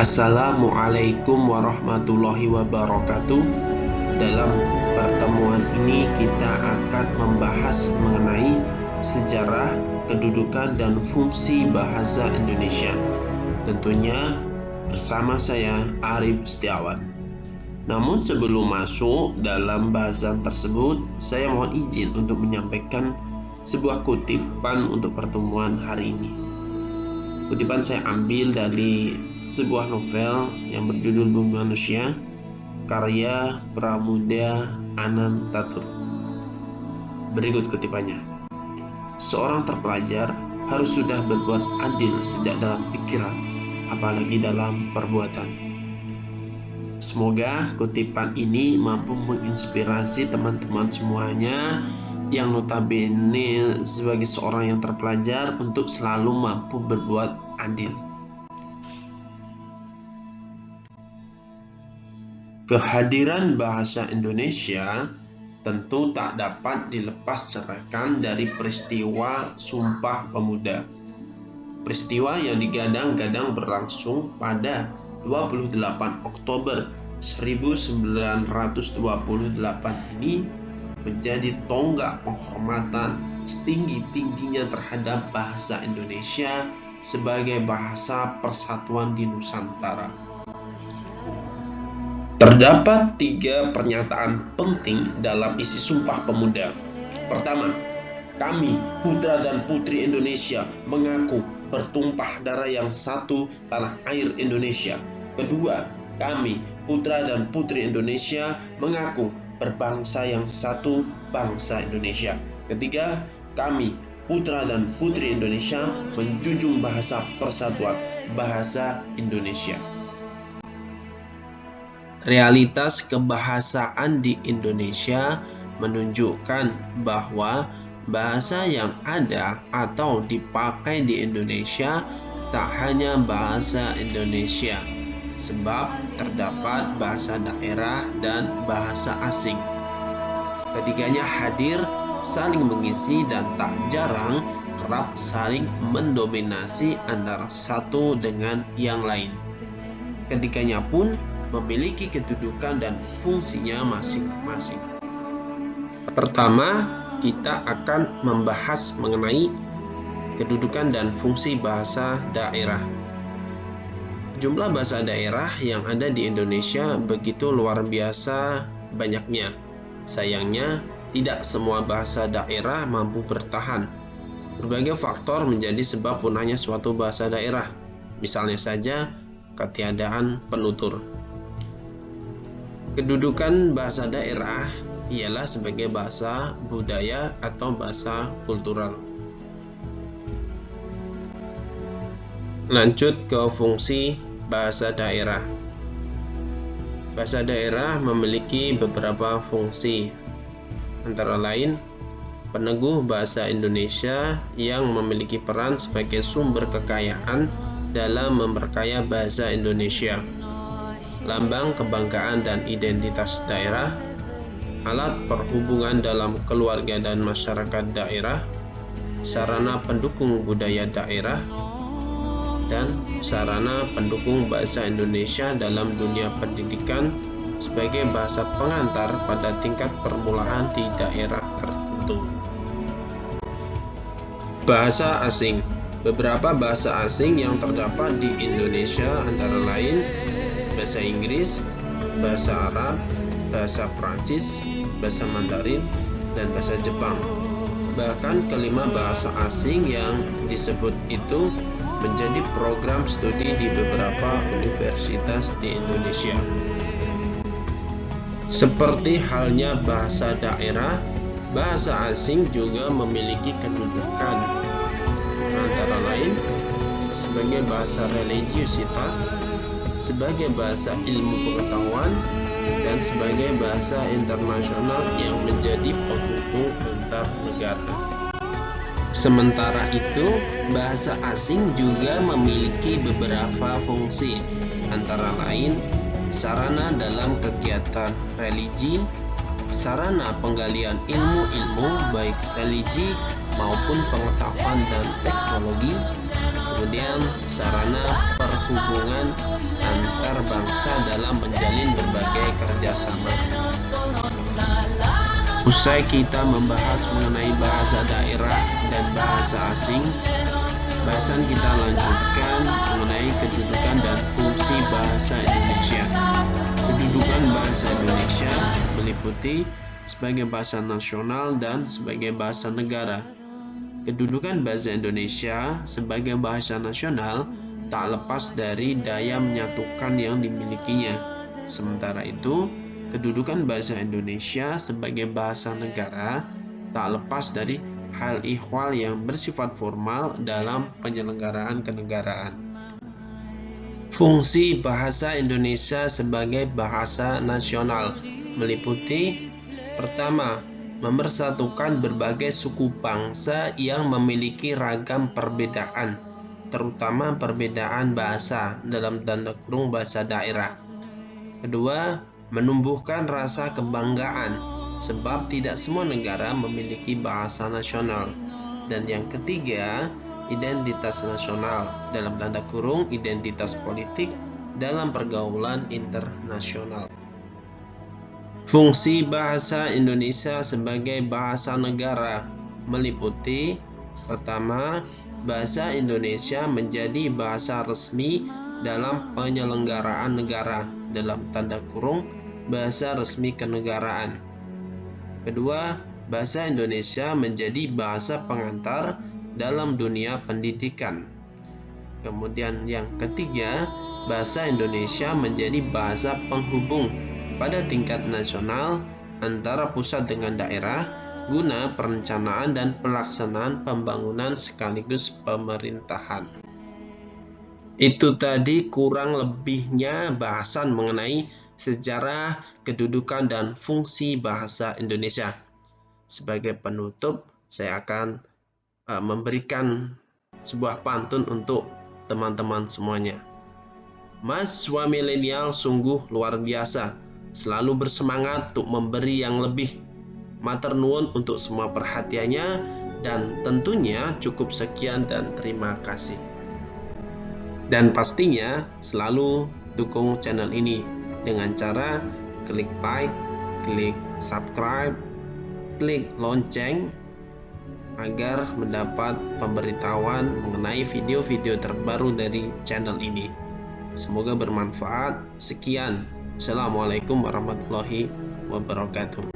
Assalamualaikum warahmatullahi wabarakatuh. Dalam pertemuan ini kita akan membahas mengenai sejarah, kedudukan, dan fungsi bahasa Indonesia. Tentunya bersama saya Arif Setiawan. Namun sebelum masuk dalam bahasan tersebut, saya mohon izin untuk menyampaikan sebuah kutipan untuk pertemuan hari ini. Kutipan saya ambil dari sebuah novel yang berjudul Bumi Manusia, karya Pramudia Anantatur. Berikut kutipannya. Seorang terpelajar harus sudah berbuat adil sejak dalam pikiran, apalagi dalam perbuatan. Semoga kutipan ini mampu menginspirasi teman-teman semuanya yang notabene sebagai seorang yang terpelajar untuk selalu mampu berbuat adil. Kehadiran bahasa Indonesia tentu tak dapat dilepascerahkan dari peristiwa Sumpah Pemuda. Peristiwa yang digadang-gadang berlangsung pada 28 Oktober 1928 ini menjadi tonggak penghormatan setinggi-tingginya terhadap bahasa Indonesia sebagai bahasa persatuan di Nusantara. Terdapat 3 pernyataan penting dalam isi Sumpah Pemuda. Pertama, kami, putra dan putri Indonesia, mengaku bertumpah darah yang satu tanah air Indonesia. Kedua, kami, putra dan putri Indonesia, mengaku berbangsa yang satu, bangsa Indonesia. Ketiga, kami, putra dan putri Indonesia, menjunjung bahasa persatuan, bahasa Indonesia. Realitas kebahasaan di Indonesia menunjukkan bahwa bahasa yang ada atau dipakai di Indonesia tak hanya bahasa Indonesia, sebab terdapat bahasa daerah dan bahasa asing. Ketiganya hadir, saling mengisi, dan tak jarang kerap saling mendominasi antara satu dengan yang lain. Ketiganya pun memiliki kedudukan dan fungsinya masing-masing. Pertama, kita akan membahas mengenai kedudukan dan fungsi bahasa daerah. Jumlah bahasa daerah yang ada di Indonesia begitu luar biasa banyaknya. Sayangnya, tidak semua bahasa daerah mampu bertahan. Berbagai faktor menjadi sebab punahnya suatu bahasa daerah. Misalnya saja, ketiadaan penutur. Kedudukan bahasa daerah ialah sebagai bahasa budaya atau bahasa kultural. Lanjut ke fungsi bahasa daerah. Bahasa daerah memiliki beberapa fungsi, antara lain peneguh bahasa Indonesia yang memiliki peran sebagai sumber kekayaan dalam memperkaya bahasa Indonesia, lambang kebanggaan dan identitas daerah, alat perhubungan dalam keluarga dan masyarakat daerah, sarana pendukung budaya daerah, dan sarana pendukung bahasa Indonesia dalam dunia pendidikan sebagai bahasa pengantar pada tingkat permulaan di daerah tertentu. Bahasa asing. Beberapa bahasa asing yang terdapat di Indonesia antara lain bahasa Inggris, bahasa Arab, bahasa Prancis, bahasa Mandarin, dan bahasa Jepang. Bahkan kelima bahasa asing yang disebut itu menjadi program studi di beberapa universitas di Indonesia. Seperti halnya bahasa daerah, bahasa asing juga memiliki kedudukan, antara lain sebagai bahasa religiusitas, sebagai bahasa ilmu pengetahuan, dan sebagai bahasa internasional yang menjadi penghubung antar negara. Sementara itu, bahasa asing juga memiliki beberapa fungsi, antara lain sarana dalam kegiatan religi, sarana penggalian ilmu-ilmu baik religi maupun pengetahuan dan teknologi, kemudian sarana perhubungan antar bangsa dalam menjalin berbagai kerjasama. Usai kita membahas mengenai bahasa daerah dan bahasa asing, bahasan kita lanjutkan mengenai kedudukan dan fungsi bahasa Indonesia. Kedudukan bahasa Indonesia meliputi sebagai bahasa nasional dan sebagai bahasa negara. Kedudukan bahasa Indonesia sebagai bahasa nasional tak lepas dari daya menyatukan yang dimilikinya. Sementara itu, kedudukan bahasa Indonesia sebagai bahasa negara tak lepas dari hal ihwal yang bersifat formal dalam penyelenggaraan kenegaraan. Fungsi bahasa Indonesia sebagai bahasa nasional meliputi: pertama, mempersatukan berbagai suku bangsa yang memiliki ragam perbedaan, terutama perbedaan bahasa dalam tanda kurung bahasa daerah. Kedua, menumbuhkan rasa kebanggaan, sebab tidak semua negara memiliki bahasa nasional. Dan yang ketiga, identitas nasional, dalam tanda kurung identitas politik dalam pergaulan internasional. Fungsi bahasa Indonesia sebagai bahasa negara meliputi: pertama, bahasa Indonesia menjadi bahasa resmi dalam penyelenggaraan negara, dalam tanda kurung bahasa resmi kenegaraan. Kedua, bahasa Indonesia menjadi bahasa pengantar dalam dunia pendidikan. Kemudian yang ketiga, bahasa Indonesia menjadi bahasa penghubung pada tingkat nasional antara pusat dengan daerah guna perencanaan dan pelaksanaan pembangunan sekaligus pemerintahan. Itu tadi kurang lebihnya bahasan mengenai sejarah, kedudukan, dan fungsi bahasa Indonesia. Sebagai penutup, saya akan memberikan sebuah pantun untuk teman-teman semuanya. Mahasiswa milenial sungguh luar biasa, selalu bersemangat untuk memberi yang lebih. Matur nuwun untuk semua perhatiannya, dan tentunya cukup sekian dan terima kasih. Dan pastinya selalu dukung channel ini dengan cara klik like, klik subscribe, klik lonceng agar mendapat pemberitahuan mengenai video-video terbaru dari channel ini. Semoga bermanfaat. Sekian. Assalamualaikum warahmatullahi wabarakatuh.